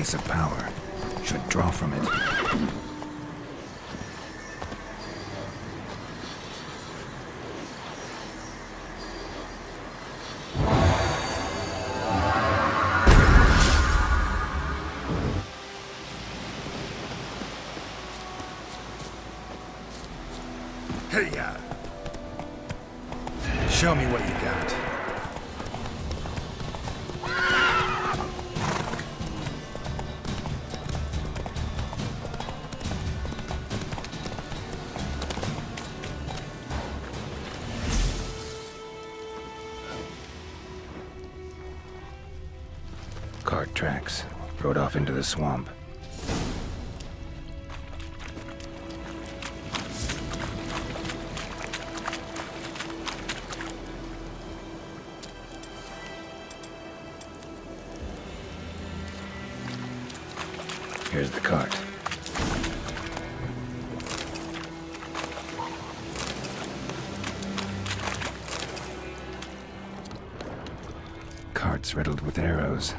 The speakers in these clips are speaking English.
device of power. Should draw from it. Hey-ya! Show me what you got. Cart tracks. Rode off into the swamp. Here's the cart. Cart's riddled with arrows.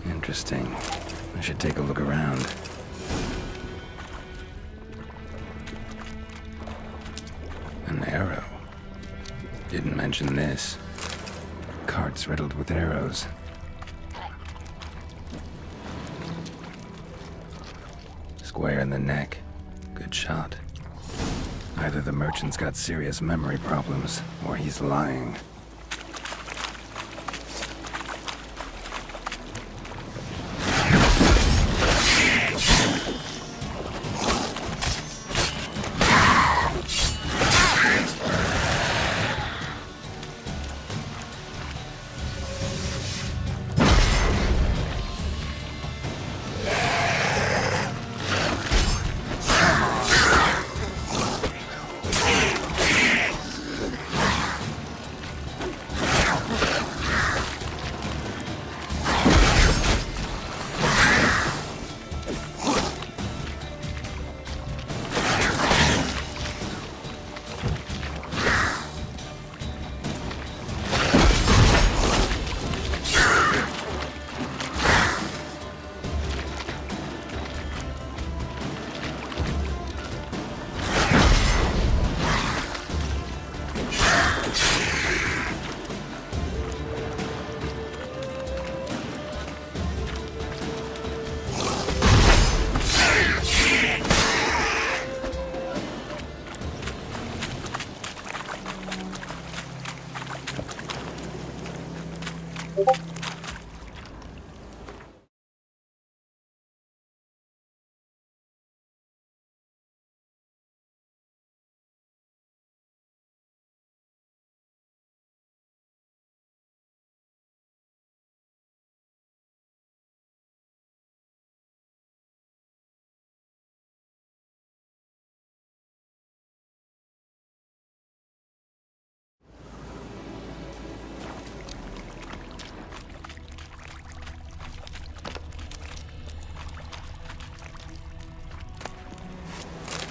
Interesting. I should take a look around. An arrow. Didn't mention this. Cart's riddled with arrows. Square in the neck. Good shot. Either the merchant's got serious memory problems, or he's lying.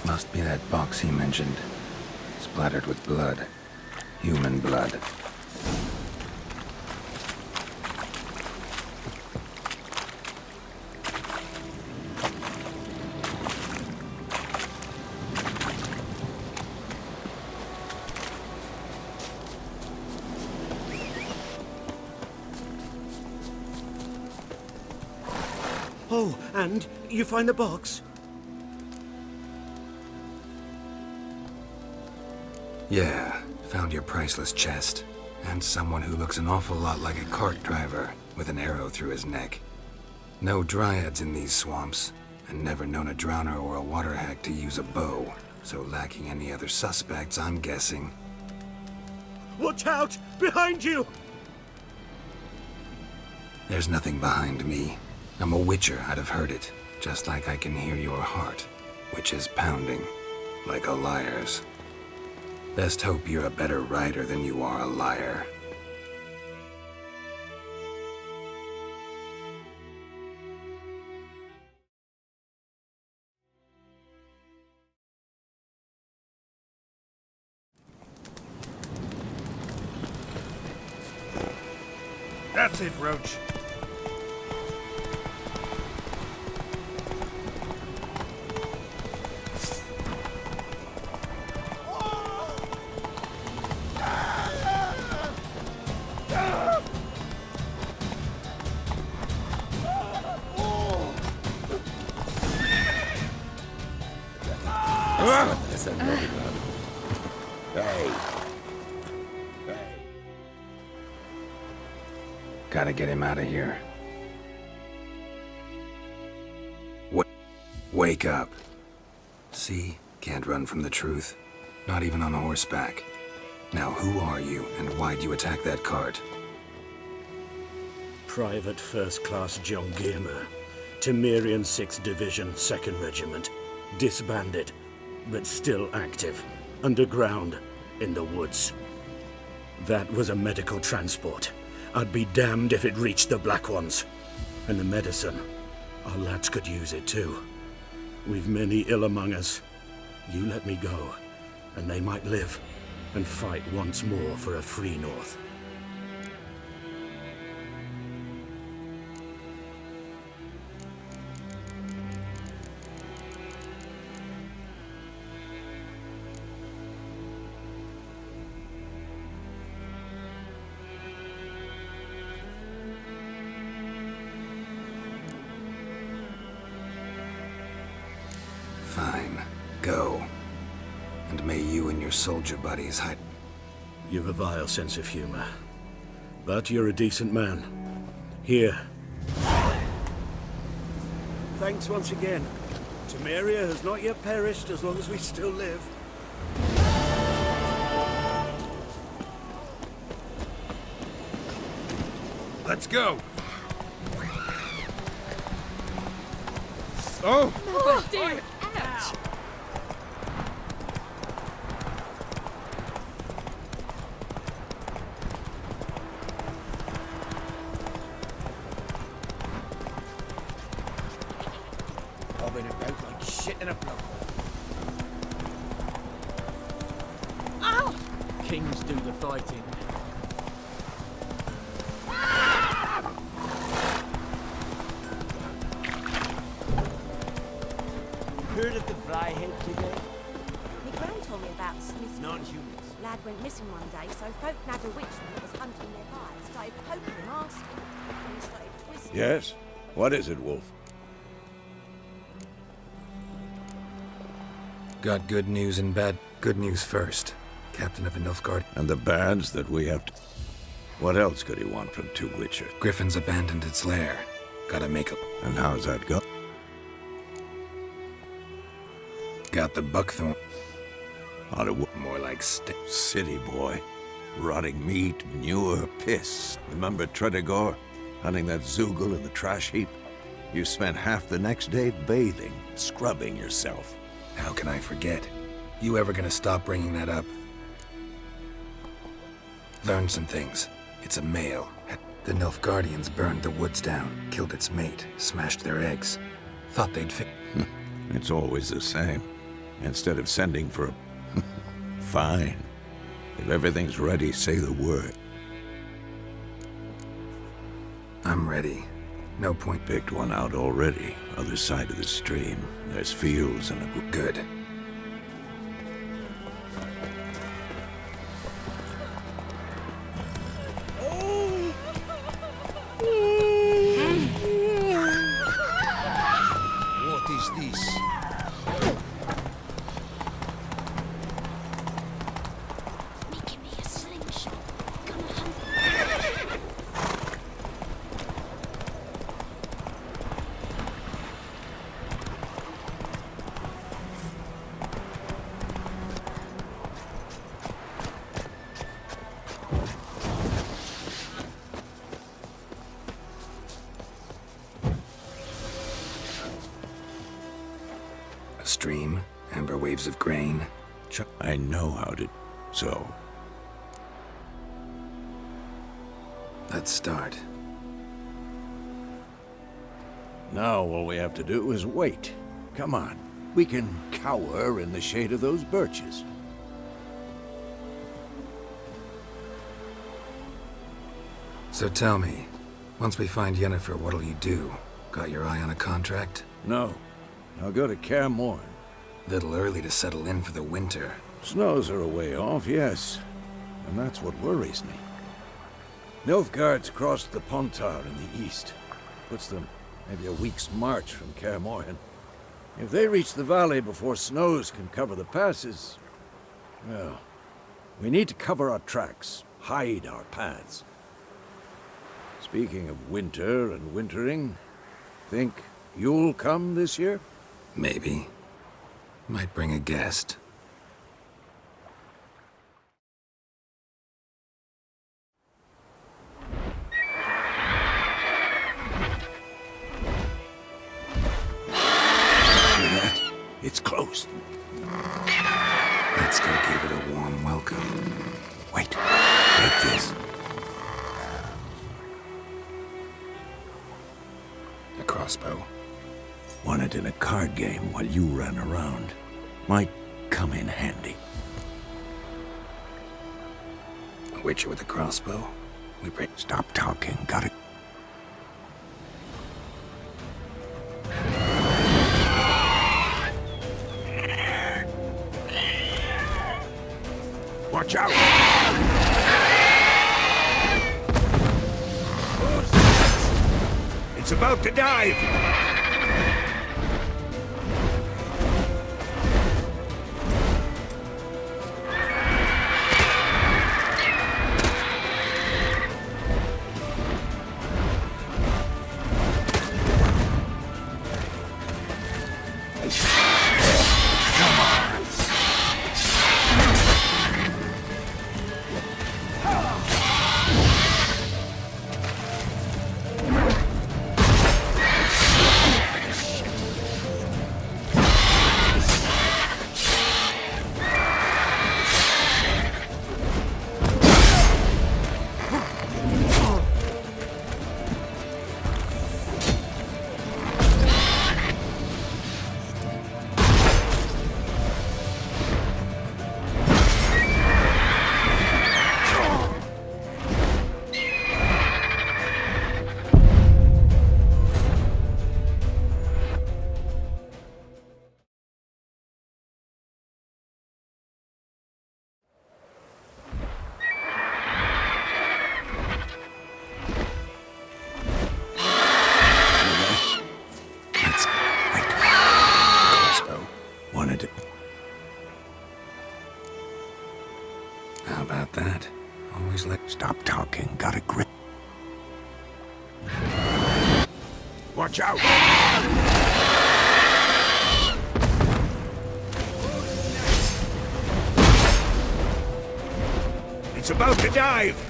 Must be that box he mentioned. Splattered with blood. Human blood. Oh, and you find the box? Yeah, found your priceless chest. And someone who looks an awful lot like a cart driver, with an arrow through his neck. No dryads in these swamps, and never known a drowner or a water hack to use a bow. So lacking any other suspects, I'm guessing. Watch out! Behind you! There's nothing behind me. I'm a witcher, I'd have heard it. Just like I can hear your heart, which is pounding, like a liar's. Best hope you're a better writer than you are a liar. That's it, Roach. Hey. Hey. Gotta get him out of here. Wake up. See? Can't run from the truth. Not even on horseback. Now who are you, and why'd you attack that cart? Private First Class John Giermer, Temerian 6th Division, 2nd Regiment. Disbanded, but still active. Underground, in the woods. That was a medical transport. I'd be damned if it reached the Black Ones. And the medicine, our lads could use it too. We've many ill among us. You let me go, and they might live, and fight once more for a free North. Fine. Go. And may you and your soldier buddies hide. You've a vile sense of humor. But you're a decent man. Here. Thanks once again. Temeria has not yet perished as long as we still live. Let's go. Oh! Oh dear! Ouch! Bobbing about like shit in a blow. Ow! Kings do the fighting. Heard of the Flyhead today? My gran told me about Smith's Non-humans. lad went missing one day, so folk nabbed a witchman that was hunting nearby. Started poking him, asking. And he started twisting. Yes? What is it, Wolf? Got good news and bad. Good news first. Captain of the Nilfgaard. And the bads that we have to... What else could he want from two witchers? Griffin's abandoned its lair. Gotta make a... And how's that go? Got the buckthorn. Out of More like city boy. Rotting meat, manure, piss. Remember Tredegor? Hunting that Zoogle in the trash heap? You spent half the next day bathing, scrubbing yourself. How can I forget? You ever gonna stop bringing that up? Learned some things. It's a male. The Nilfgaardians burned the woods down, killed its mate, smashed their eggs. Thought they'd It's always the same. Instead of sending for a... Fine. If everything's ready, say the word. I'm ready. No point. Picked one out already. Other side of the stream. There's fields and a... Good. What is this? Making me a slingshot. Gonna hunt. A stream, amber waves of grain. I know how to... So, Let's start. now all we have to do is wait. Come on. We can cower in the shade of those birches. So tell me, once we find Yennefer, what'll you do? Got your eye on a contract? No. I'll go to Kaer Morhen. Little early to settle in for the winter. Snows are a way off, yes. And that's what worries me. Nilfgaard's crossed the Pontar in the east. Puts them maybe a week's march from Kaer Morhen. If they reach the valley before snows can cover the passes, well, we need to cover our tracks, hide our paths. Speaking of winter and wintering, think you'll come this year? Maybe. Might bring a guest. It's close. Let's go give it a warm welcome. Wait, take this. A crossbow. Won it in a card game while you ran around. Might come in handy. A witcher with a crossbow. We bring. Stop talking, got it. Watch out! It's about to dive! How about that? Always let. Stop talking, got a grip. Watch out! It's about to dive!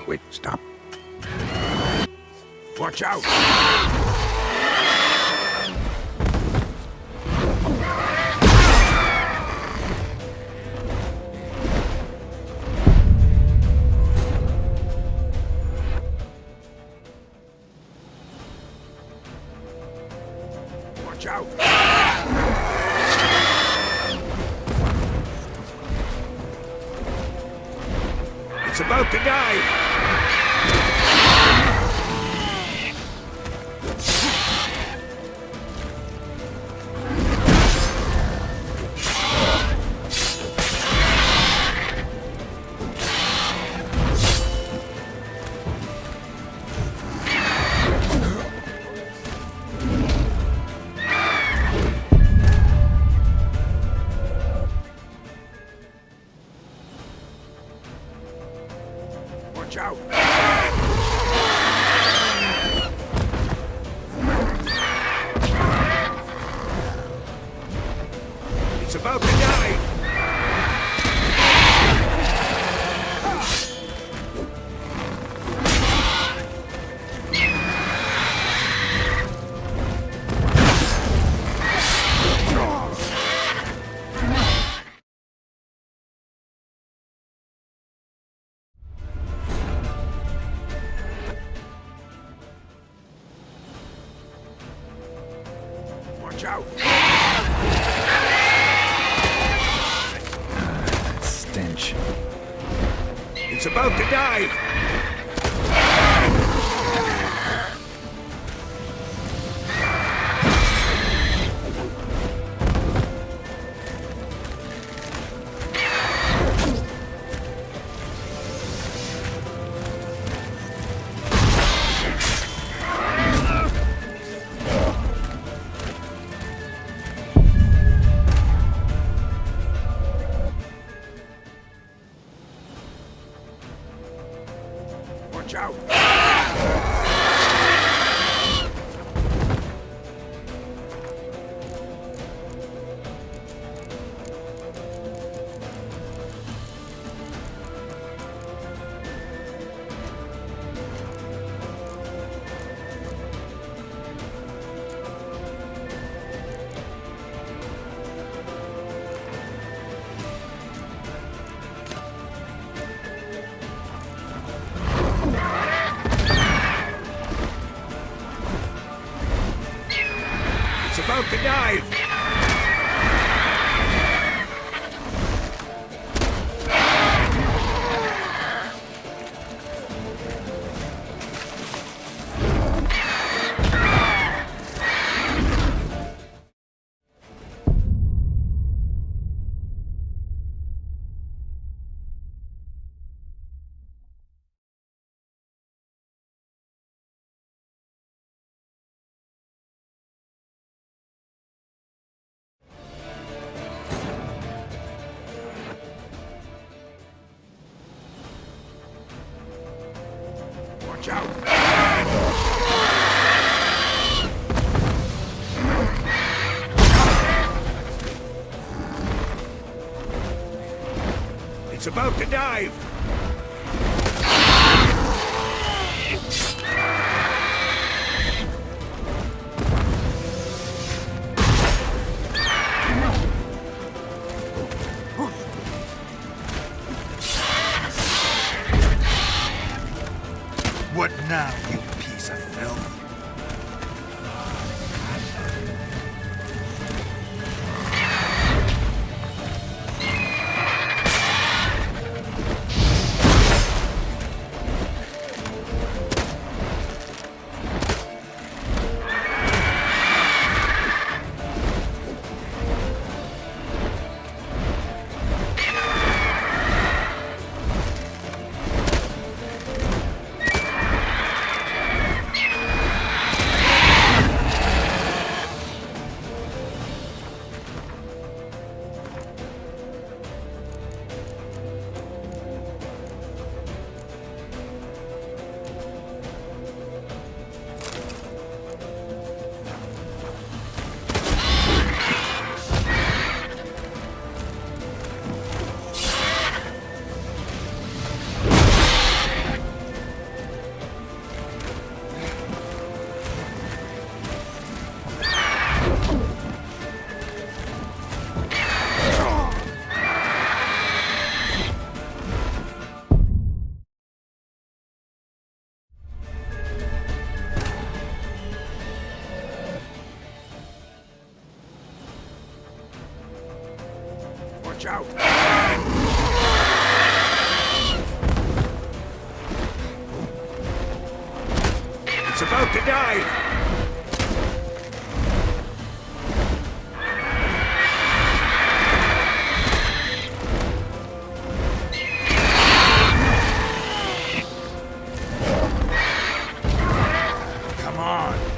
Wait, stop. Watch out! Watch out! It's about to dive! It's about to die! Watch out! Stench. It's about to dive! Watch out! It's about to dive! Watch out! It's about to dive! What now, you piece of filth? Watch out! It's about to dive! Come on!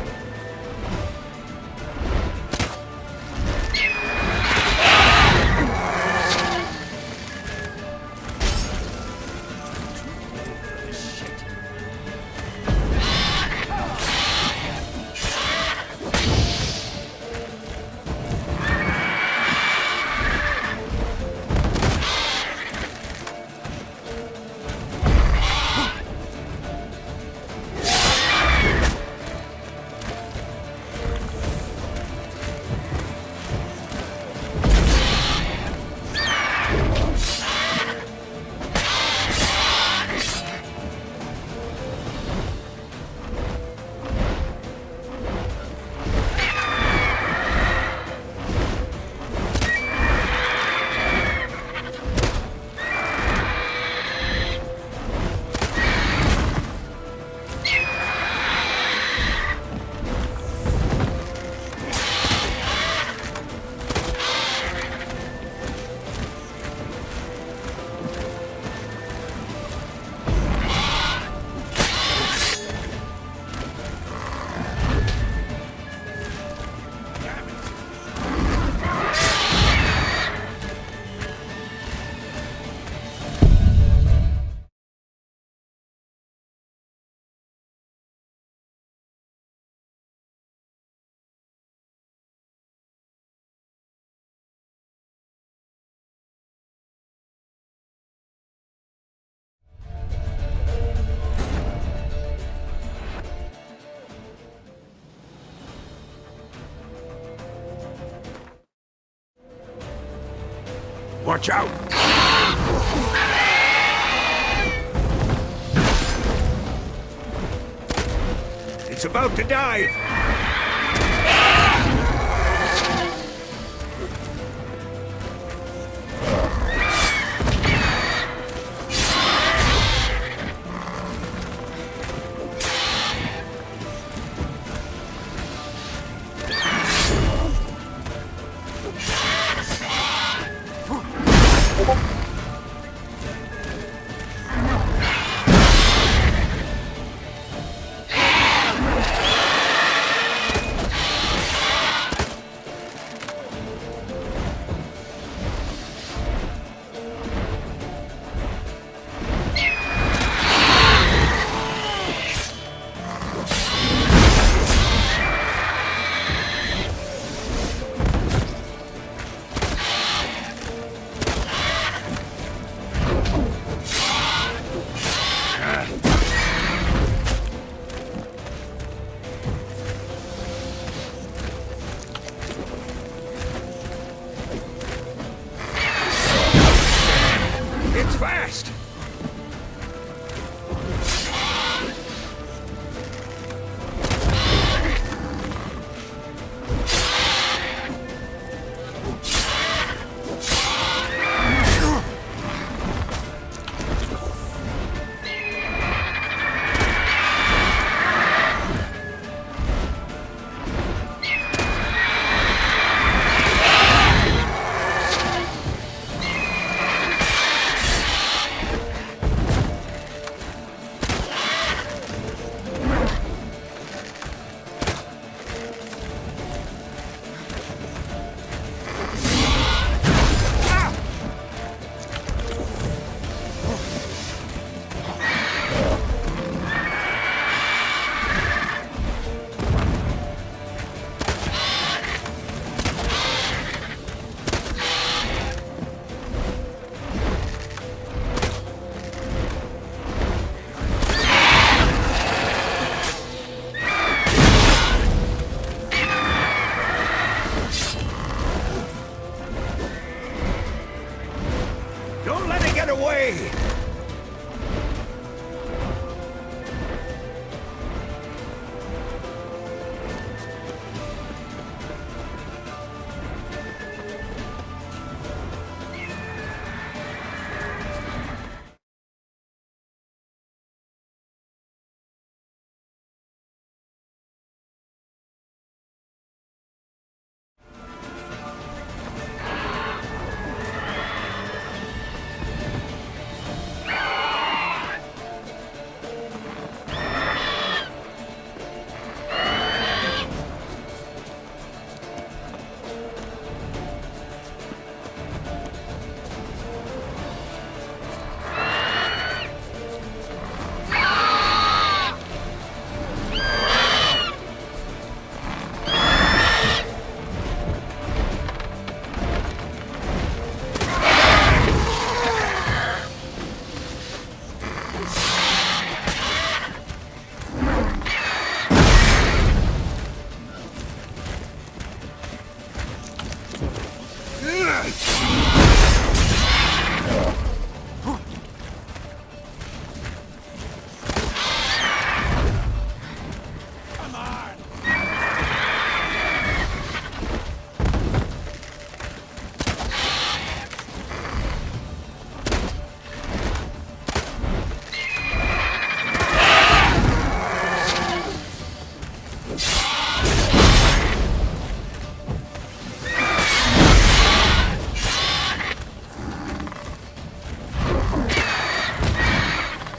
Watch out! It's about to dive! It's fast! Don't let it get away!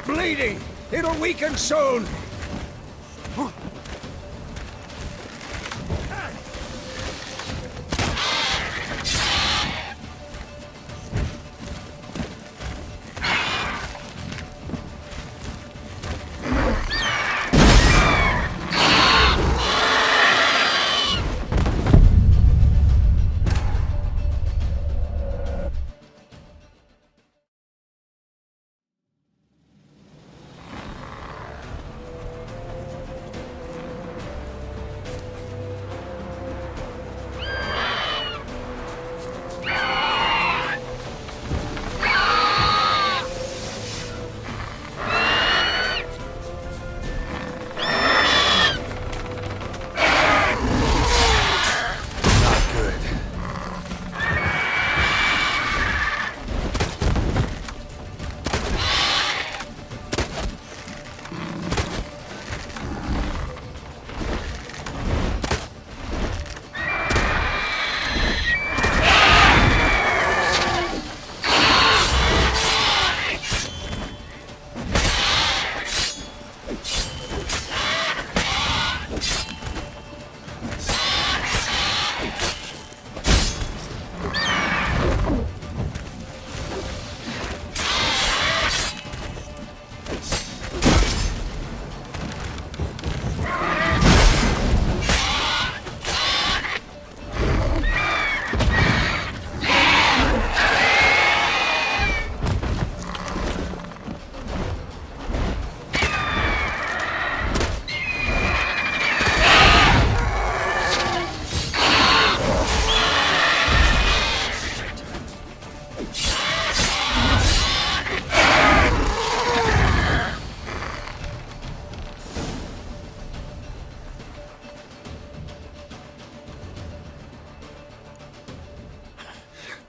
Bleeding! It'll weaken soon!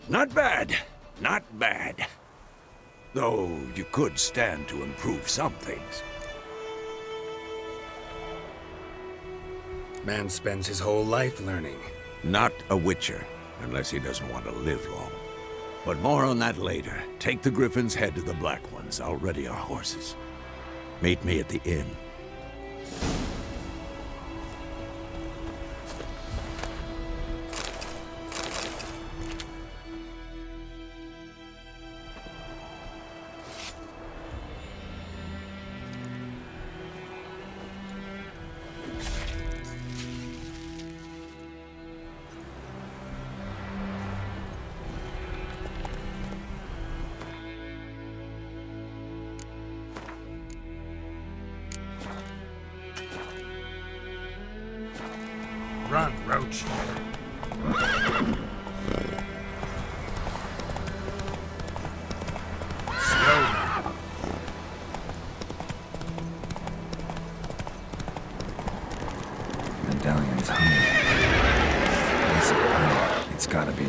Not bad. Not bad. Though you could stand to improve some things. Man spends his whole life learning. Not a Witcher, unless he doesn't want to live long. But more on that later. Take the Griffin's head to the Black Ones. I'll ready our horses. Meet me at the inn. Run, Roach. Slowly. Medallion's humming. Basic power. It's gotta be.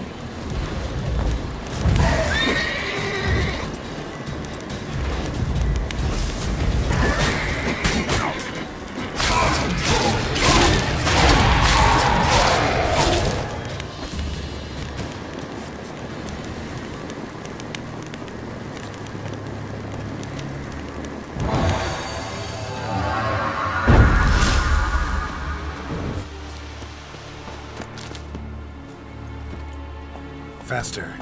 Faster.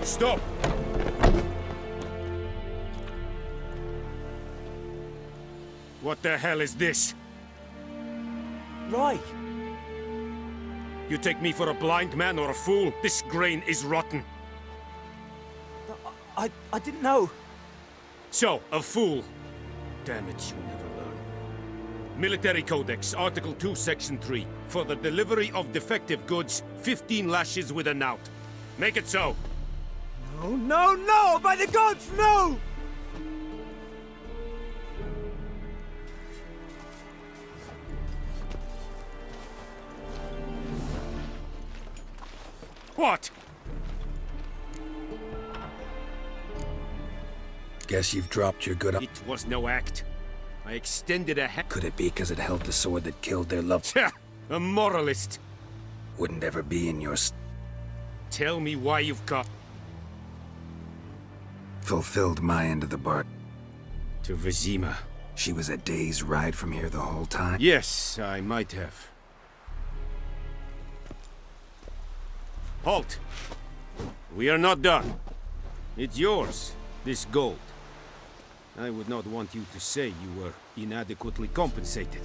Stop! What the hell is this? Right. You take me for a blind man or a fool? This grain is rotten. I didn't know. So, a fool. Damn it, you'll never learn. Military Codex, Article 2, Section 3. For the delivery of defective goods, 15 lashes with a knout. Make it so. No, no, no! By the gods, no! What? Guess you've dropped your good. It was no act. I extended a hand. Could it be because it held the sword that killed their loved? A moralist. Wouldn't ever be in your. Tell me why you've got Fulfilled my end of the bargain. to Vizima. She was a day's ride from here the whole time. Yes, I might have. Halt! We are not done. It's yours, this gold. I would not want you to say you were inadequately compensated.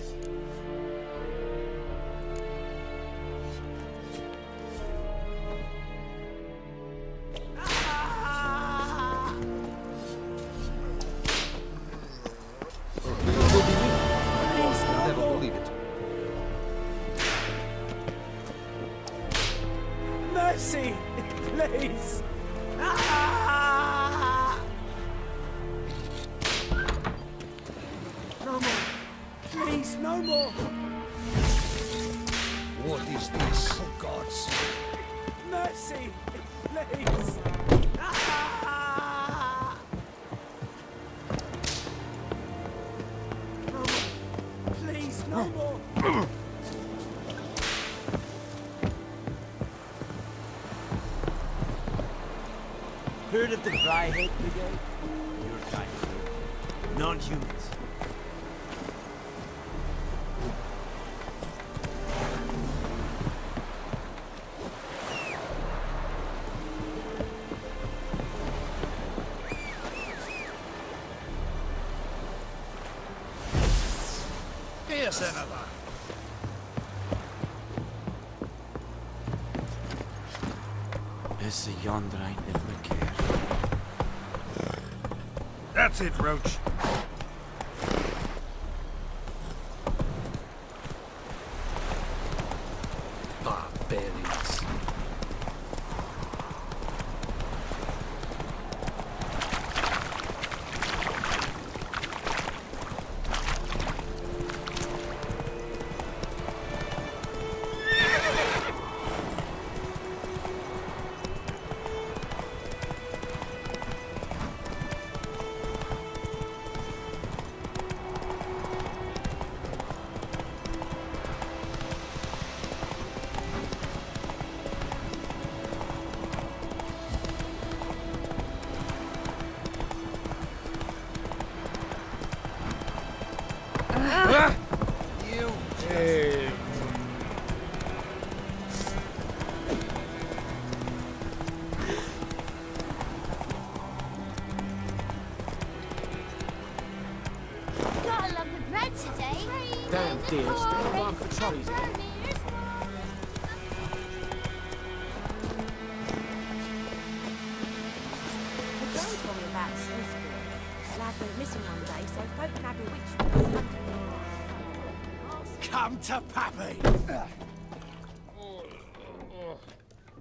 Mercy! Please! No more! Please, no more! What is this? Oh, gods! Mercy! Please! No more! Please, no more! Heard of the Flyhead Brigade? Your kind. Non-humans. Senator. Esse yonder ain't never cared. That's it, Roach. Barbarians. Got a lump of bread today. Damn dear, still one for trolleys. The girl told me about Snowspear. A lad went missing one day, so folk nabbed a witch that was hunting nearby. Come to Pappy!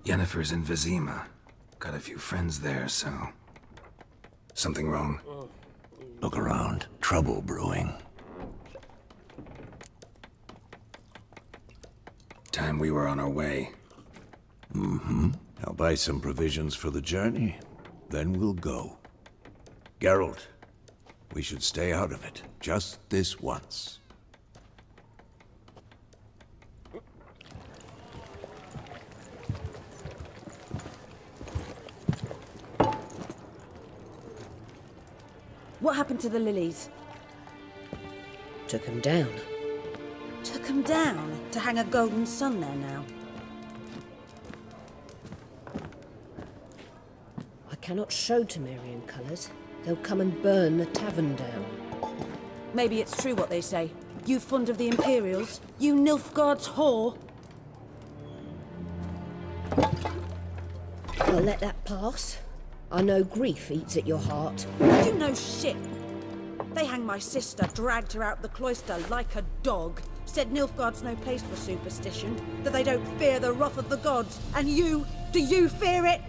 Yennefer's in Vizima. Got a few friends there, so... Something wrong? Look around. Trouble brewing. Time we were on our way. I'll buy some provisions for the journey. Then we'll go. Geralt, we should stay out of it. Just this once. What happened to the lilies? Took him down. Took 'em down to hang a golden sun there now. I cannot show Temerian colours. They'll come and burn the tavern down. Maybe it's true what they say. You fond of the Imperials? You Nilfgaard's whore? I'll let that pass. I know grief eats at your heart. You know shit. They hanged my sister, dragged her out the cloister like a dog. Said Nilfgaard's no place for superstition, that they don't fear the wrath of the gods. And you, do you fear it?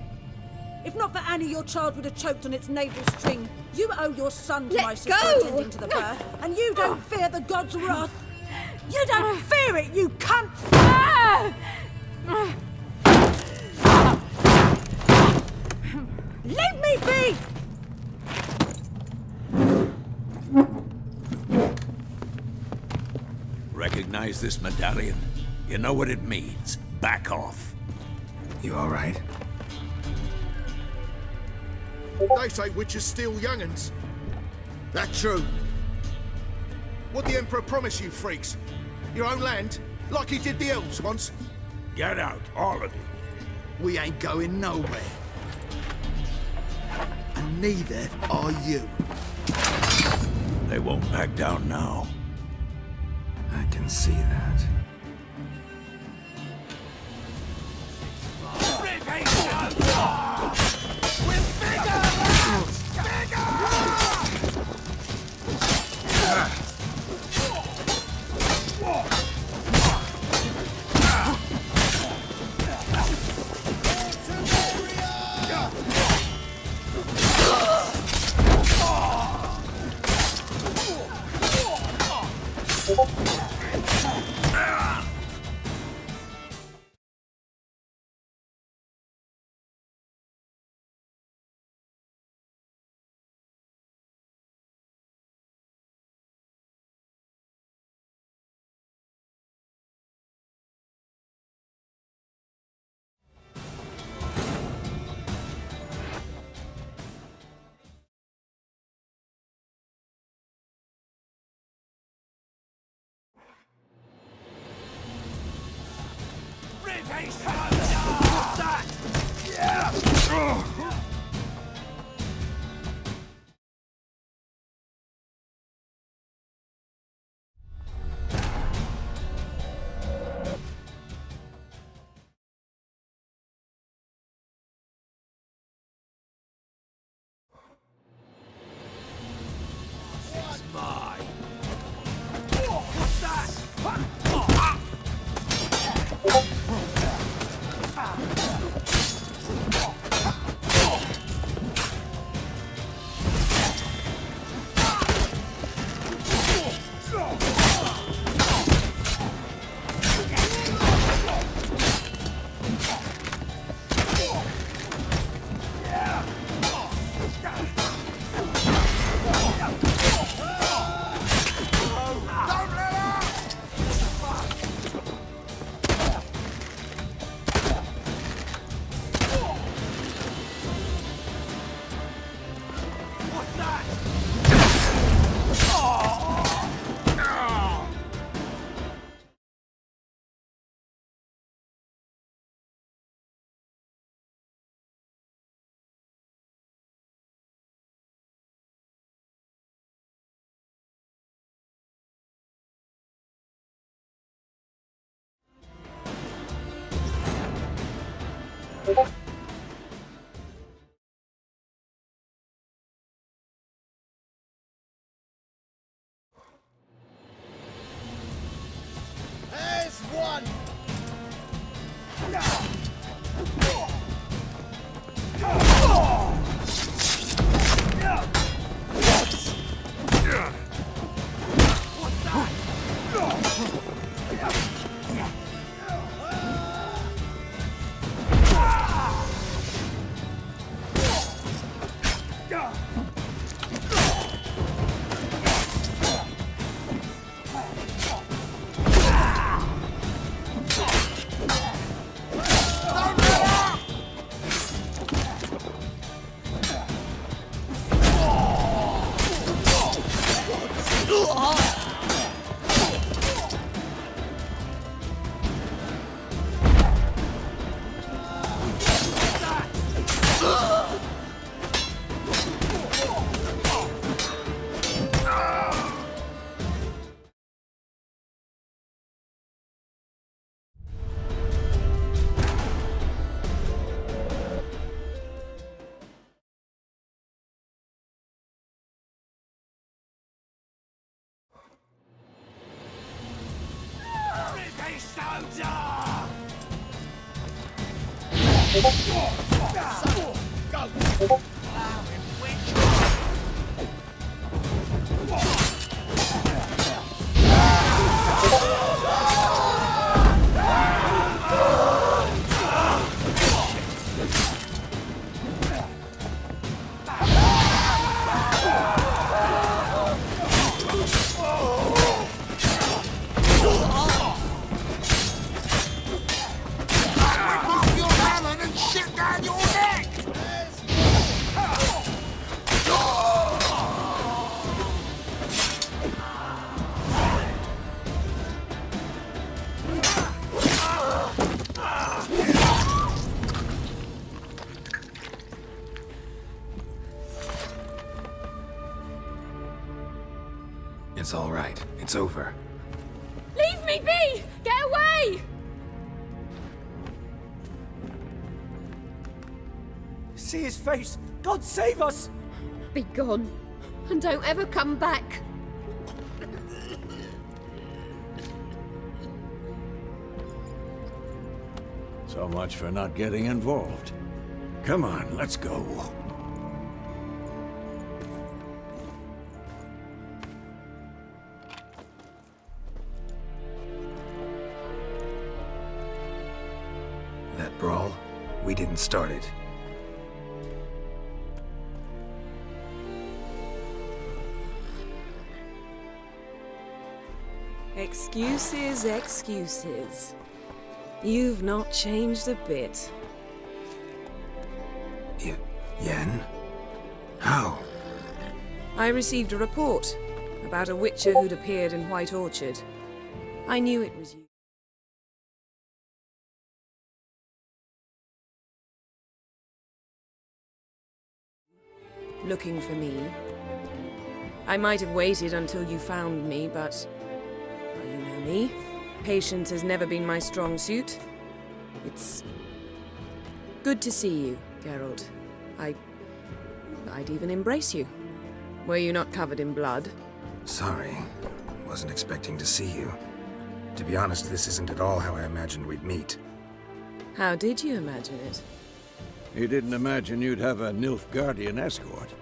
If not for Annie, your child would have choked on its navel string. You owe your son to Let my sister go! attending to the birth, and you don't fear the gods' wrath. You don't fear it, you cunt! Leave me be! Recognize this medallion? You know what it means. Back off. You all right? They say witches steal young'uns. That true? What the Emperor promise you, freaks? Your own land? Like he did the elves once? Get out, all of you. We ain't going nowhere. And neither are you. They won't back down now. I can see that. There's one! It's all right. It's over. Leave me be! Get away! See his face! God save us! Be gone, and don't ever come back. So much for not getting involved. Come on, let's go. That brawl, we didn't start it. Excuses, excuses. You've not changed a bit. Yen? How? I received a report about a witcher who'd appeared in White Orchard. I knew it was you. Looking for me. I might have waited until you found me, but... well, you know me. Patience has never been my strong suit. It's... good to see you, Geralt. I'd even embrace you. Were you not covered in blood? Sorry. Wasn't expecting to see you. To be honest, this isn't at all how I imagined we'd meet. How did you imagine it? You didn't imagine you'd have a Nilfgaardian escort.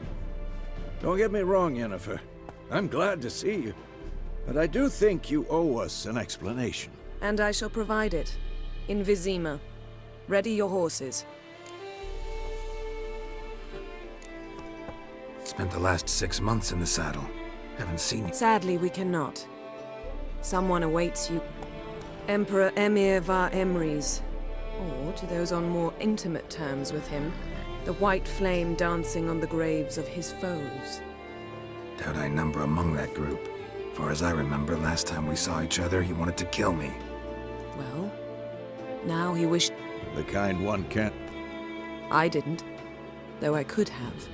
Don't get me wrong, Yennefer. I'm glad to see you. But I do think you owe us an explanation. And I shall provide it. In Vizima. Ready your horses. Spent the last 6 months in the saddle. Haven't seen you. Sadly, we cannot. Someone awaits you. Emperor Emir var Emrys. Or, to those on more intimate terms with him, the white flame dancing on the graves of his foes. Doubt I number among that group. For as I remember, last time we saw each other, he wanted to kill me. Well, now he wished... The kind one can't... I didn't, though I could have.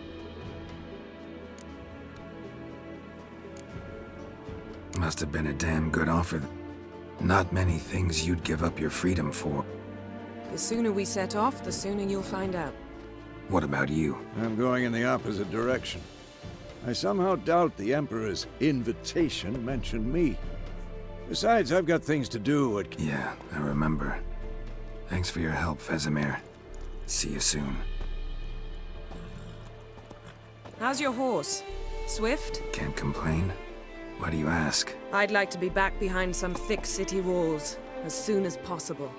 Must have been a damn good offer. Not many things you'd give up your freedom for. The sooner we set off, the sooner you'll find out. What about you? I'm going in the opposite direction. I somehow doubt the Emperor's invitation mentioned me. Besides, I've got things to do at... Yeah, I remember. Thanks for your help, Vesemir. See you soon. How's your horse? Swift? Can't complain. Why do you ask? I'd like to be back behind some thick city walls as soon as possible.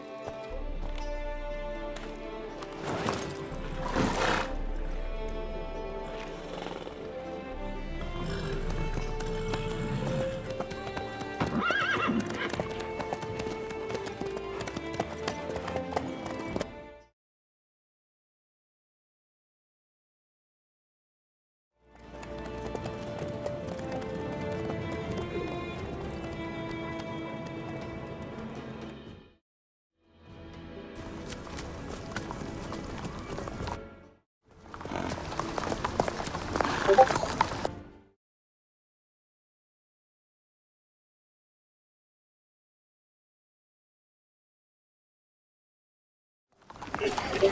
You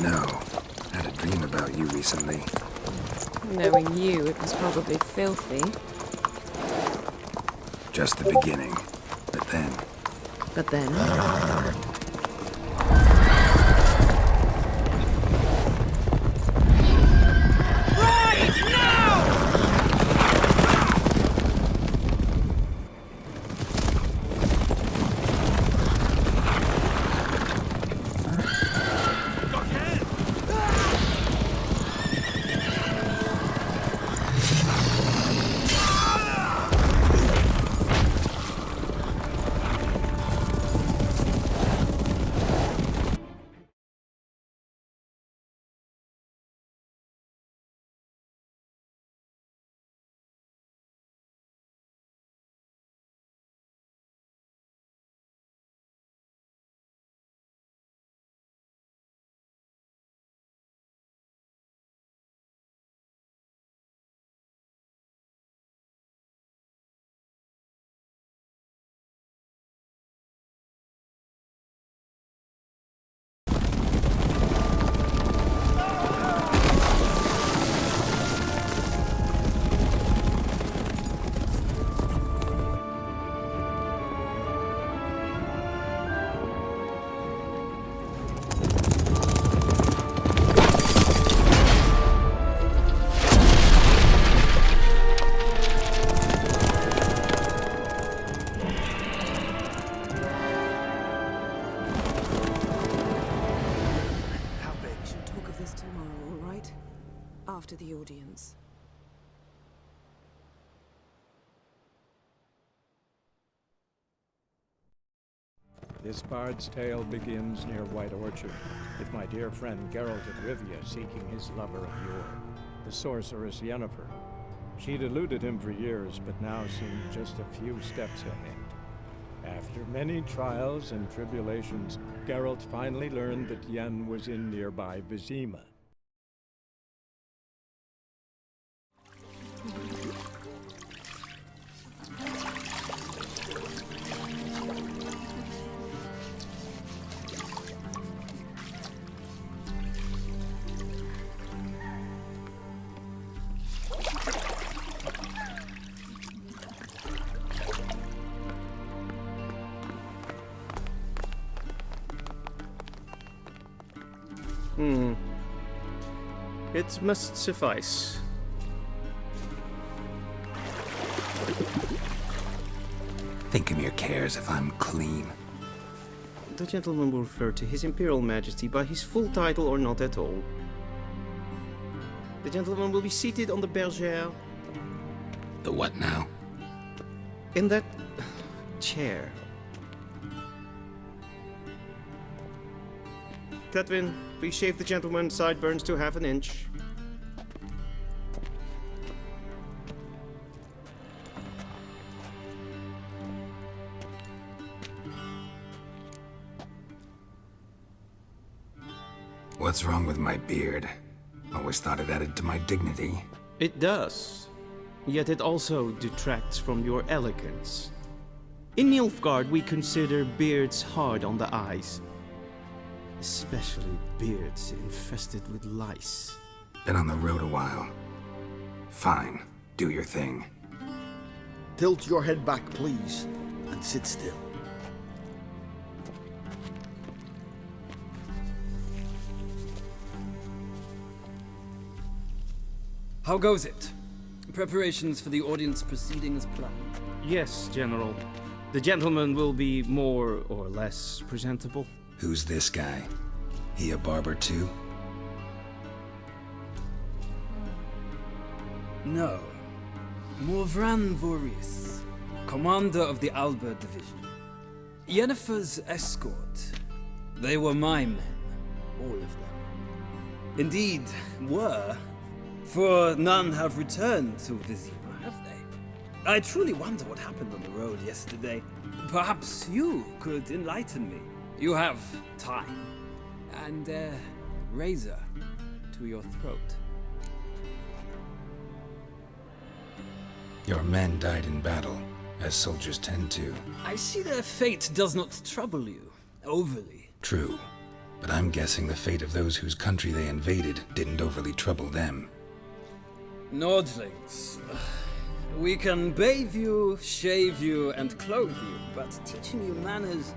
know, I had a dream about you recently. Knowing you, it was probably filthy. Just the beginning. But then... But then... After the audience. This bard's tale begins near White Orchard, with my dear friend Geralt of Rivia seeking his lover of yore, the sorceress Yennefer. She'd eluded him for years, but now seemed just a few steps ahead. After many trials and tribulations, Geralt finally learned that Yen was in nearby Vizima. It must suffice. Thinkamir cares if I'm clean. The gentleman will refer to His Imperial Majesty by his full title or not at all. The gentleman will be seated on the bergère. The what now? In that chair. Cletwin, please shave the gentleman's sideburns to half an inch. What's wrong with my beard? Always thought it added to my dignity. It does. yet it also detracts from your elegance. In Nilfgaard, we consider beards hard on the eyes. Especially beards infested with lice. Been on the road a while. Fine, do your thing. Tilt your head back, please, and sit still. How goes it? Preparations for the audience proceeding as planned? Yes, General. The gentleman will be more or less presentable. Who's this guy? He a barber too? No. Morvran Voorhis, commander of the Alba Division. Yennefer's escort. They were my men, all of them. Indeed, were, for none have returned to Vizima, have they? I truly wonder what happened on the road yesterday. Perhaps you could enlighten me. You have time. And a razor to your throat. Your men died in battle, as soldiers tend to. I see their fate does not trouble you overly. True, but I'm guessing the fate of those whose country they invaded didn't overly trouble them. Nordlings. We can bathe you, shave you, and clothe you, but teaching you manners,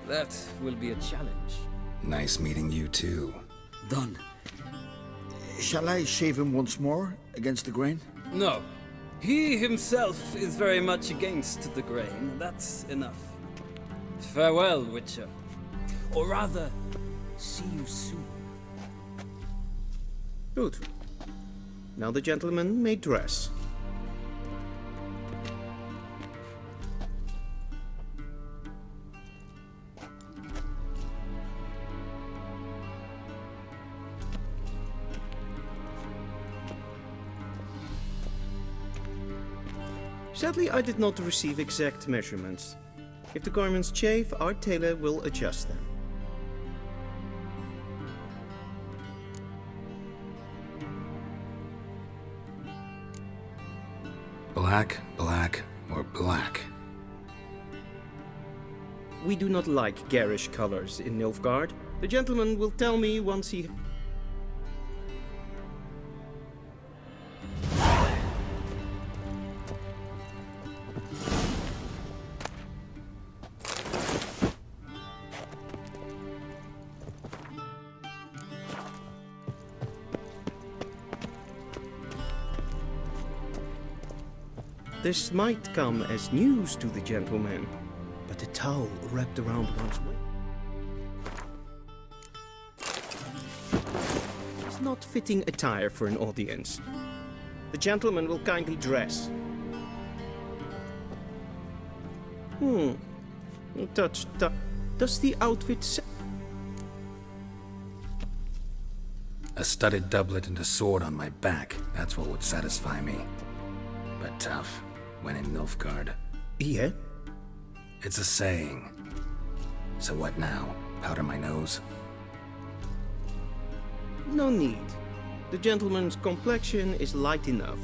that will be a challenge. Nice meeting you too. Done. Shall I shave him once more against the grain? No. He himself is very much against the grain. That's enough. Farewell, Witcher. Or rather, see you soon. Good. Now the gentleman may dress. Sadly, I did not receive exact measurements. If the garments chafe, our tailor will adjust them. Black, black, or black? We do not like garish colors in Nilfgaard. The gentleman will tell me once he... This might come as news to the gentleman, but a towel wrapped around one's waist is not fitting attire for an audience. The gentleman will kindly dress. Touch. Does the outfit say? A studded doublet and a sword on my back, that's what would satisfy me. But tough, when in Nilfgaard. Yeah? It's a saying. So what now? Powder my nose? No need. The gentleman's complexion is light enough.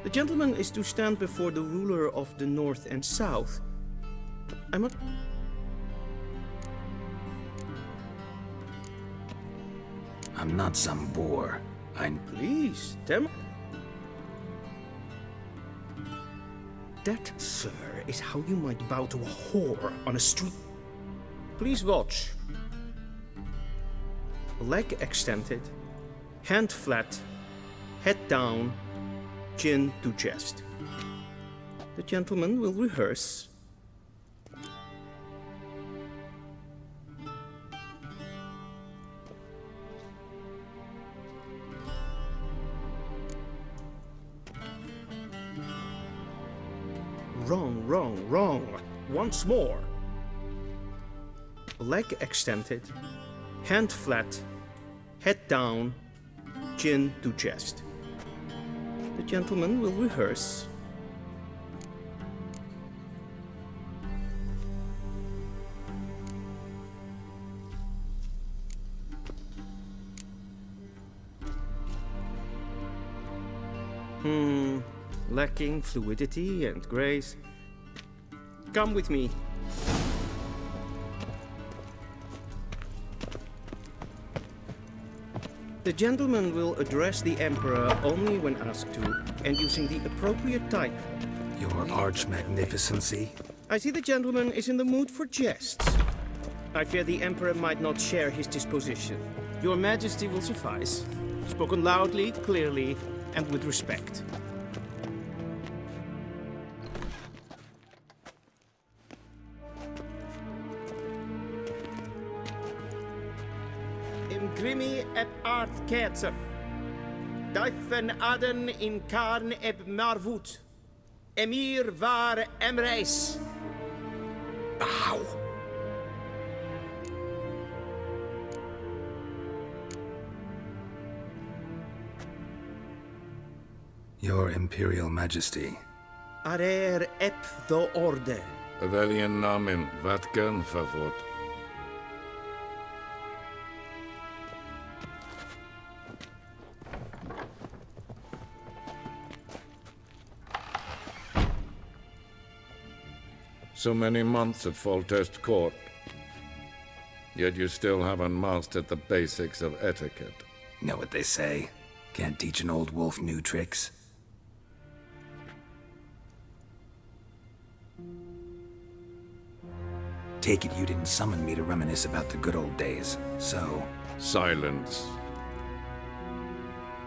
The gentleman is to stand before the ruler of the North and South. I'm not some boor. Please, tell me. That, sir, is how you might bow to a whore on a street. Please watch. Leg extended, hand flat, head down, chin to chest. The gentleman will rehearse. Wrong. Once more. Leg extended, hand flat, head down, chin to chest. The gentleman will rehearse. Lacking fluidity and grace. Come with me. The gentleman will address the Emperor only when asked to, and using the appropriate type. Your Arch-Magnificency? I see the gentleman is in the mood for jests. I fear the Emperor might not share his disposition. Your Majesty will suffice. Spoken loudly, clearly, and with respect. Imgrimi et art ketzer. Duifen aden in karn eb marvut. Emir var emreis. Bow. Your Imperial Majesty. Arer ep the orde. Veljen namen, vatgen favot. So many months at Foltest Court, yet you still haven't mastered the basics of etiquette. Know what they say? Can't teach an old wolf new tricks. Take it you didn't summon me to reminisce about the good old days, so... Silence.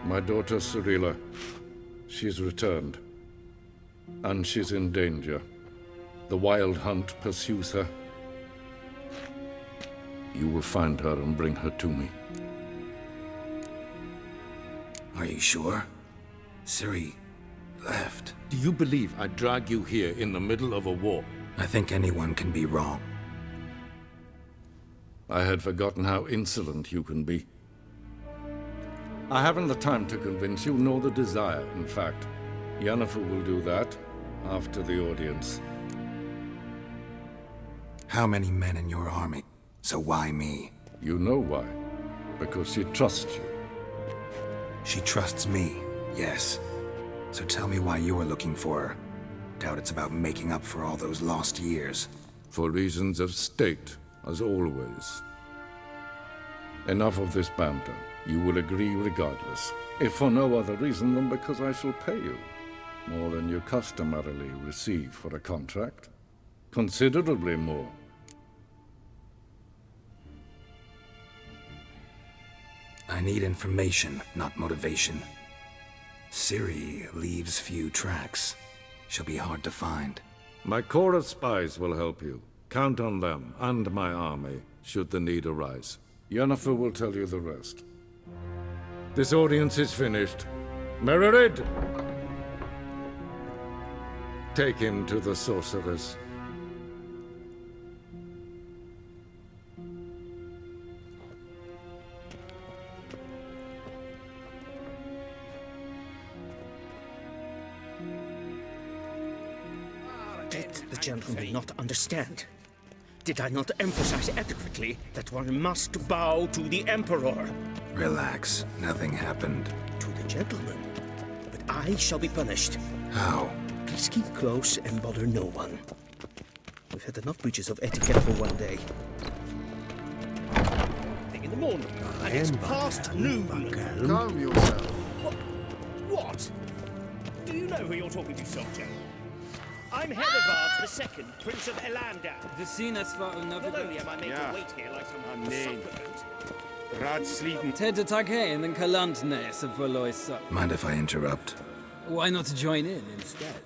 My daughter Cirilla, she's returned. And she's in danger. The Wild Hunt pursues her. You will find her and bring her to me. Are you sure? Ciri left. Do you believe I drag you here in the middle of a war? I think anyone can be wrong. I had forgotten how insolent you can be. I haven't the time to convince you, nor the desire, in fact. Yennefer will do that after the audience. How many men in your army? So why me? You know why. Because she trusts you. She trusts me, yes. So tell me why you're looking for her. Doubt it's about making up for all those lost years. For reasons of state, as always. Enough of this banter. You will agree regardless. If for no other reason than because I shall pay you. More than you customarily receive for a contract. Considerably more. I need information, not motivation. Ciri leaves few tracks. She'll be hard to find. My corps of spies will help you. Count on them, and my army, should the need arise. Yennefer will tell you the rest. This audience is finished. Mererid! Take him to the sorceress. Did the gentleman not understand? Did I not emphasize adequately that one must bow to the Emperor? Relax. Nothing happened. To the gentleman. But I shall be punished. How? Please keep close and bother no one. We've had enough breaches of etiquette for one day. In the morning, and it's past noon. Calm yourself. What? Do you know who you're talking to, soldier? I'm Hedevard II, Prince of Elandar. The scene as far another. Not only am I made to wait here like some supplement. Ratsliden. Ted Taghain and Kalantnes of Valoisa. Mind if I interrupt? Why not join in instead?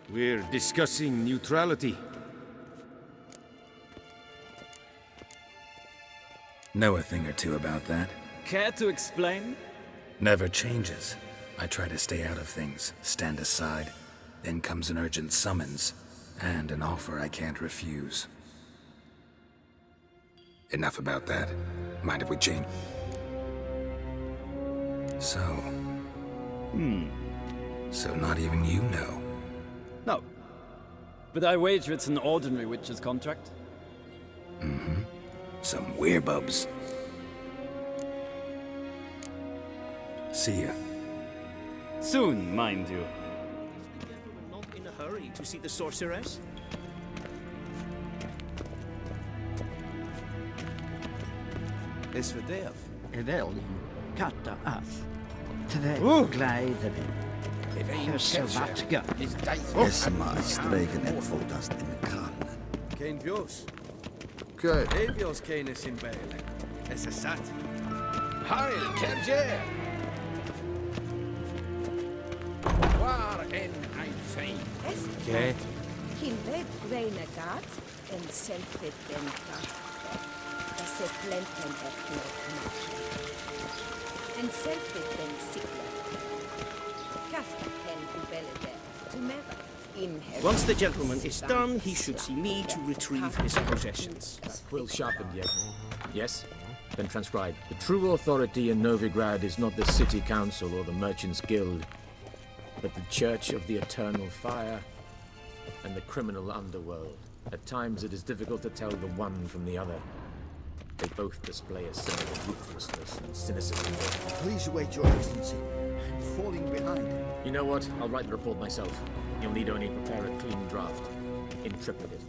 We're discussing neutrality. Know a thing or two about that? Care to explain? Never changes. I try to stay out of things, stand aside. Then comes an urgent summons, and an offer I can't refuse. Enough about that. Mind if we change? So... So not even you know? No. But I wager it's an ordinary witch's contract. Mm-hmm. Some werebubs. See ya. Soon, mind you. Not in a hurry to see the sorceress? Is för det? Evelyn, katta as. Två gläder. Hörselvatka. Esma stregen et fotast in karnen. Kein Vios. Okay. Evios keines in Bale. Es ist satt. Heil, Kerje! Waar en ein fein. Okay. Kinved Renegat en Selfit Denta. Se plenten en Selfit Den Sigler. Casca Ken Belede. To never. Once the gentleman is done, he should see me to retrieve his possessions. Quill sharpened yet? Yes? Then transcribe. The true authority in Novigrad is not the city council or the merchants' guild, but the Church of the Eternal Fire and the criminal underworld. At times it is difficult to tell the one from the other. They both display a similar ruthlessness and cynicism. Please wait, Your Excellency. I'm falling behind. You know what? I'll write the report myself. You'll need only prepare a clean draft. In triplicate.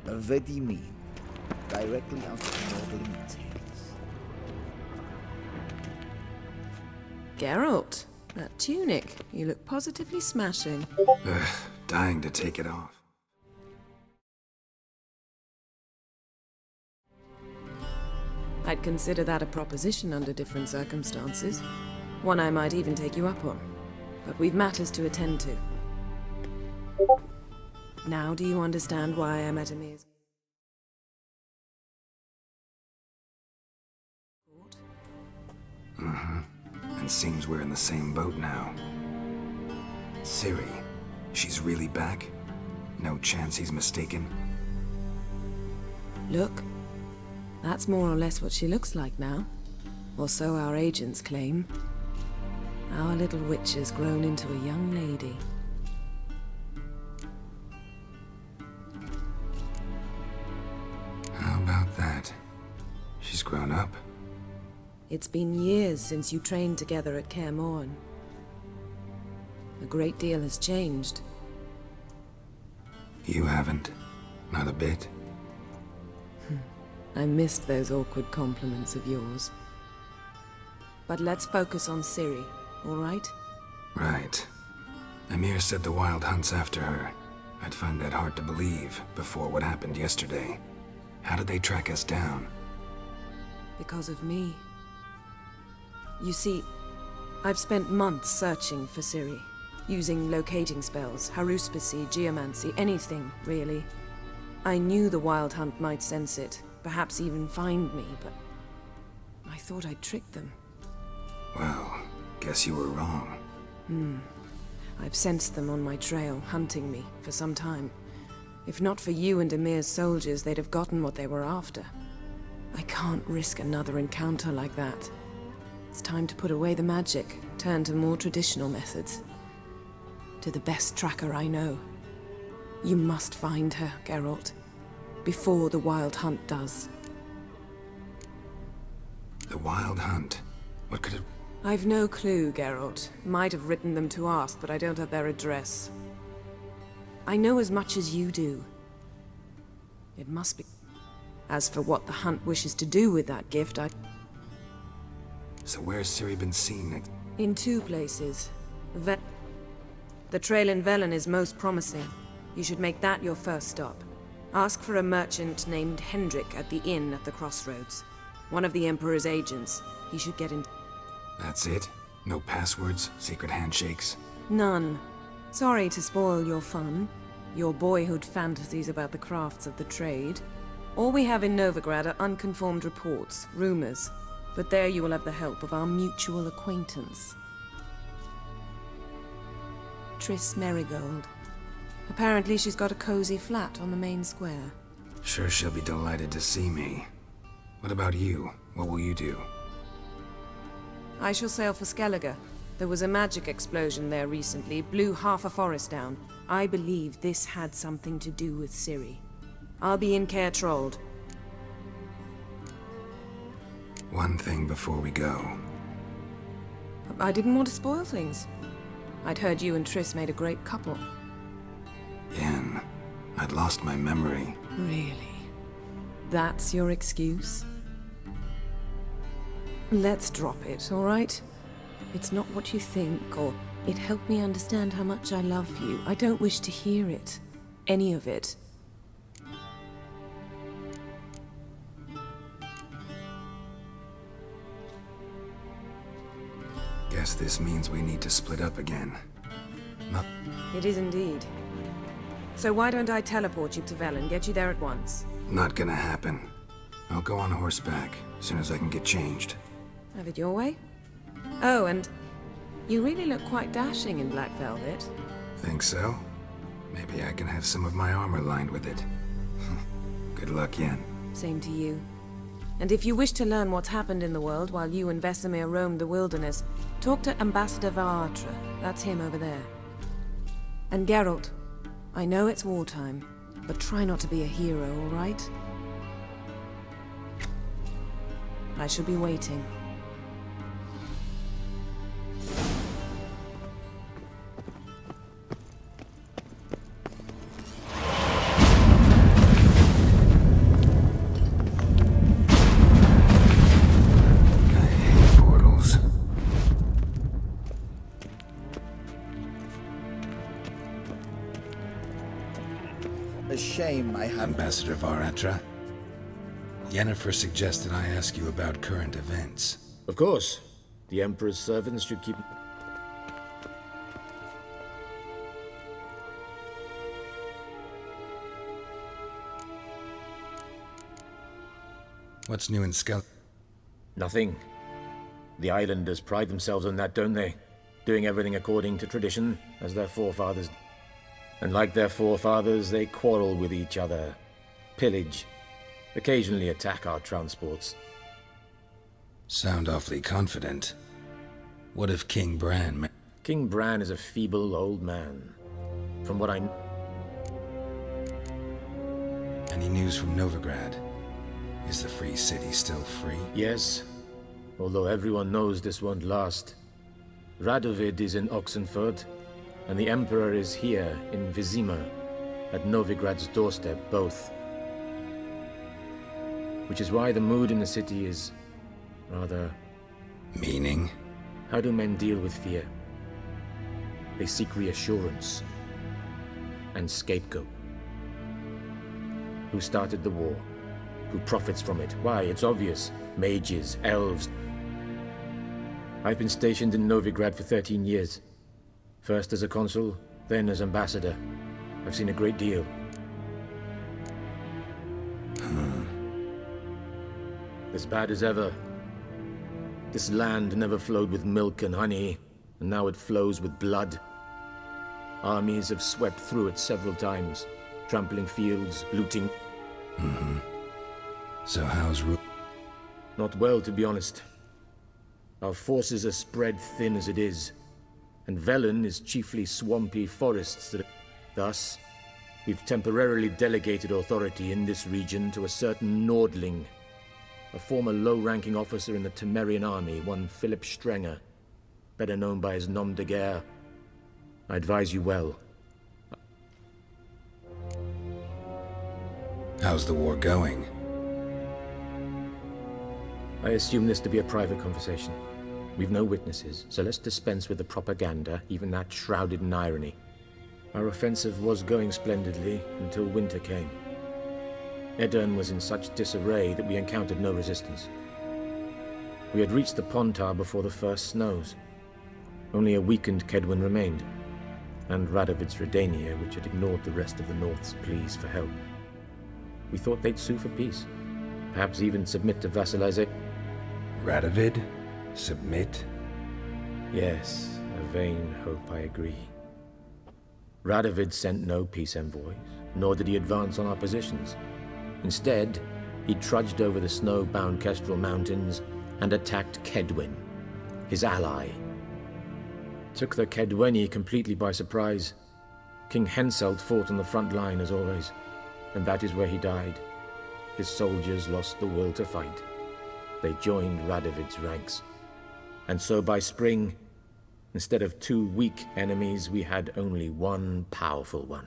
Vedimin, directly out of Nordling Tales. Geralt, that tunic. You look positively smashing. Ugh, dying to take it off. I'd consider that a proposition under different circumstances. One I might even take you up on. But we've matters to attend to. Now do you understand why I'm at Emir's? And seems we're in the same boat now. Ciri, she's really back? No chance he's mistaken? Look, that's more or less what she looks like now. Or so our agents claim. Our little witch has grown into a young lady. How about that? She's grown up? It's been years since you trained together at Kaer Morhen. A great deal has changed. You haven't. Not a bit. I missed those awkward compliments of yours. But let's focus on Ciri, all right? Right. Emir said the Wild Hunt's after her. I'd find that hard to believe before what happened yesterday. How did they track us down? Because of me. You see, I've spent months searching for Ciri, using locating spells, haruspicy, geomancy, anything, really. I knew the Wild Hunt might sense it, perhaps even find me, but I thought I'd tricked them. Well, guess you were wrong. I've sensed them on my trail, hunting me, for some time. If not for you and Emir's soldiers, they'd have gotten what they were after. I can't risk another encounter like that. It's time to put away the magic, turn to more traditional methods. To the best tracker I know. You must find her, Geralt. Before the Wild Hunt does. The Wild Hunt? What could it... I've no clue, Geralt. Might have written them to ask, but I don't have their address. I know as much as you do. It must be... As for what the Hunt wishes to do with that gift, So where's Ciri been seen? In two places. The trail in Velen is most promising. You should make that your first stop. Ask for a merchant named Hendrik at the inn at the crossroads. One of the Emperor's agents. He should get in... That's it? No passwords? Secret handshakes? None. Sorry to spoil your fun. Your boyhood fantasies about the crafts of the trade. All we have in Novigrad are unconfirmed reports, rumors. But there you will have the help of our mutual acquaintance. Triss Merigold. Apparently she's got a cozy flat on the main square. Sure she'll be delighted to see me. What about you? What will you do? I shall sail for Skellige. There was a magic explosion there recently, blew half a forest down. I believe this had something to do with Ciri. I'll be in Caer Trolde. One thing before we go. I didn't want to spoil things. I'd heard you and Triss made a great couple. Yen, I'd lost my memory. Really? That's your excuse? Let's drop it, all right? It's not what you think, or it helped me understand how much I love you. I don't wish to hear it. Any of it. Guess this means we need to split up again. It is indeed. So why don't I teleport you to Velen, get you there at once? Not gonna happen. I'll go on horseback as soon as I can get changed. Have it your way? Oh, and you really look quite dashing in black velvet. Think so? Maybe I can have some of my armor lined with it. Good luck, Yen. Same to you. And if you wish to learn what's happened in the world while you and Vesemir roamed the wilderness, talk to Ambassador Varatra. That's him over there. And Geralt, I know it's wartime, but try not to be a hero, all right? I shall be waiting. A shame I have... Ambassador Varatra, Yennefer suggested I ask you about current events. Of course. The Emperor's servants should keep... What's new in Skell? Nothing. The islanders pride themselves on that, don't they? Doing everything according to tradition, as their forefathers. And like their forefathers, they quarrel with each other, pillage, occasionally attack our transports. Sound awfully confident. What if King Bran... King Bran is a feeble old man. From what I... Any news from Novigrad? Is the Free City still free? Yes, although everyone knows this won't last. Radovid is in Oxenford, and the Emperor is here in Vizima, at Novigrad's doorstep, both. Which is why the mood in the city is rather... Meaning? How do men deal with fear? They seek reassurance and scapegoat. Who started the war? Who profits from it? Why, it's obvious. Mages, elves. I've been stationed in Novigrad for 13 years. First as a consul, then as ambassador. I've seen a great deal. As bad as ever. This land never flowed with milk and honey, and now it flows with blood. Armies have swept through it several times, trampling fields, looting. So how's Not well, to be honest. Our forces are spread thin as it is, and Velen is chiefly swampy forests that... Thus, we've temporarily delegated authority in this region to a certain Nordling, a former low-ranking officer in the Temerian army, one Philip Strenger, better known by his nom de guerre. I advise you well. How's the war going? I assume this to be a private conversation. We've no witnesses, so let's dispense with the propaganda, even that shrouded in irony. Our offensive was going splendidly until winter came. Edirn was in such disarray that we encountered no resistance. We had reached the Pontar before the first snows. Only a weakened Kedwin remained, and Radovid's Redania, which had ignored the rest of the North's pleas for help. We thought they'd sue for peace, perhaps even submit to vassalization. Radovid? Submit? Yes, a vain hope, I agree. Radovid sent no peace envoys, nor did he advance on our positions. Instead, he trudged over the snow-bound Kestrel Mountains and attacked Kedwin, his ally. took the Kedweni completely by surprise. King Henselt fought on the front line as always, and that is where he died. His soldiers lost the will to fight. They joined Radovid's ranks. And so by spring, instead of 2 weak enemies, we had only one powerful one.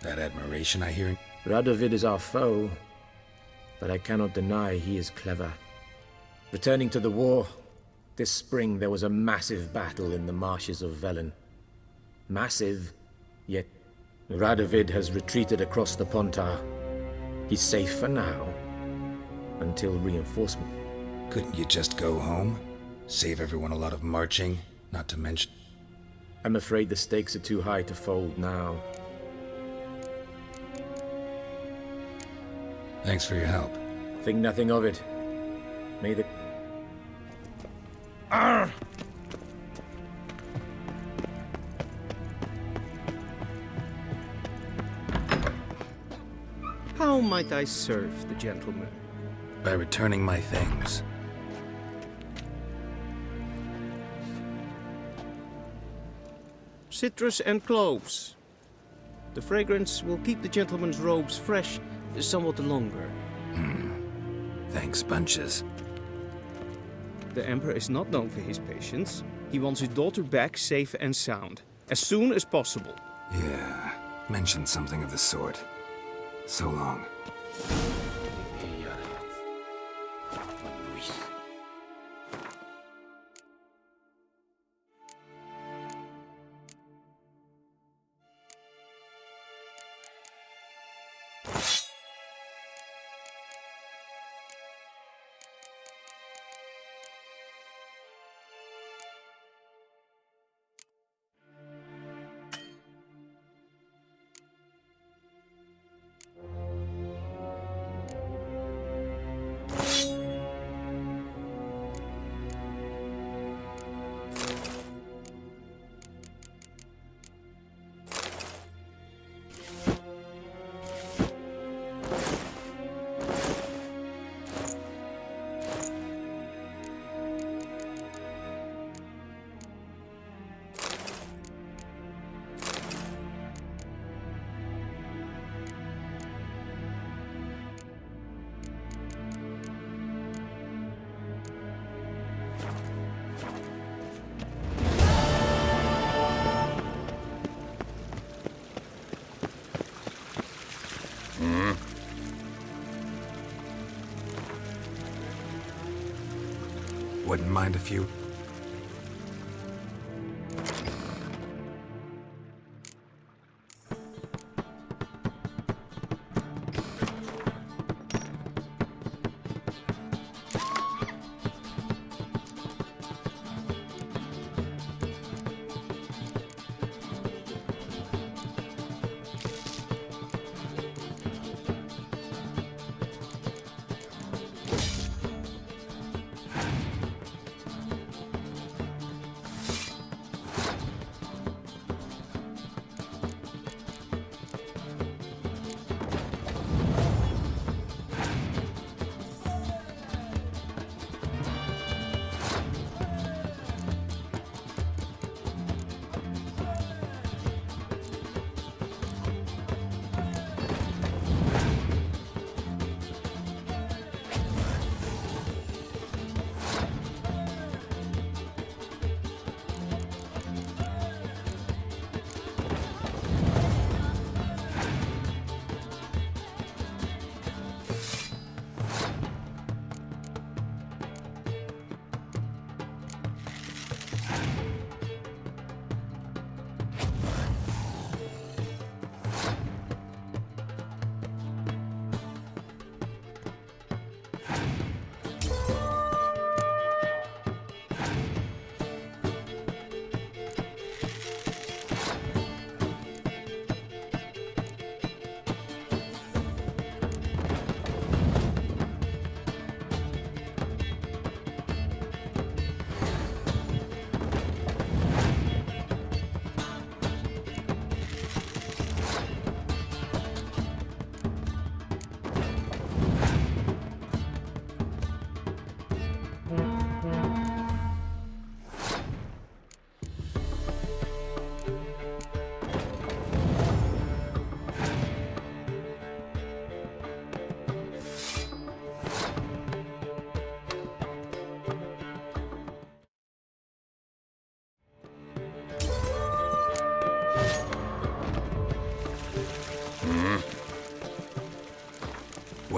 That admiration I hear? Radovid is our foe, but I cannot deny he is clever. Returning to the war, this spring there was a massive battle in the marshes of Velen. Massive, yet Radovid has retreated across the Pontar. He's safe for now, until reinforcement. Couldn't you just go home? Save everyone a lot of marching, not to mention... I'm afraid the stakes are too high to fold now. Thanks for your help. Think nothing of it. May the... Arr! How might I serve the gentleman? By returning my things. Citrus and cloves. The fragrance will keep the gentleman's robes fresh somewhat longer. Thanks, bunches. The Emperor is not known for his patience. He wants his daughter back safe and sound, as soon as possible. Yeah, mentioned something of the sort. So long. Wouldn't mind a few.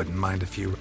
Wouldn't mind a few...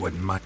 Wouldn't mind...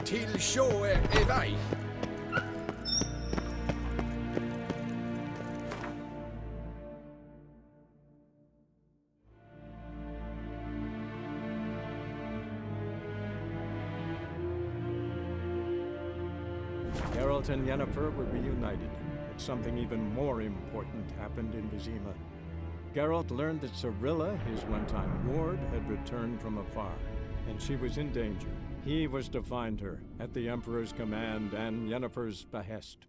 till show evai. Geralt and Yennefer were reunited, but something even more important happened in Vizima. Geralt learned that Cirilla, his one-time ward, had returned from afar, and she was in danger. He was to find her, at the Emperor's command and Yennefer's behest.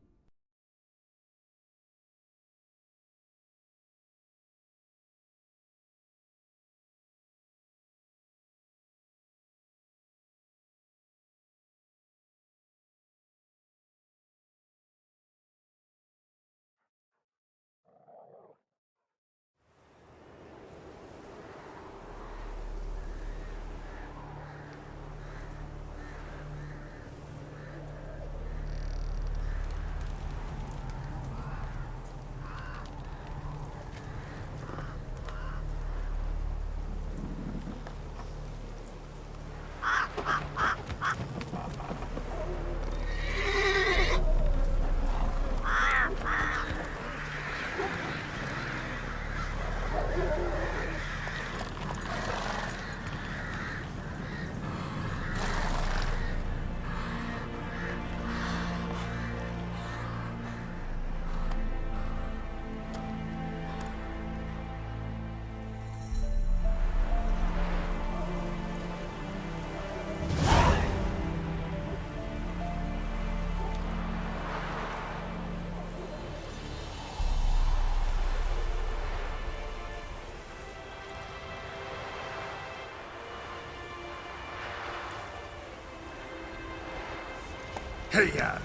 Hey-ya!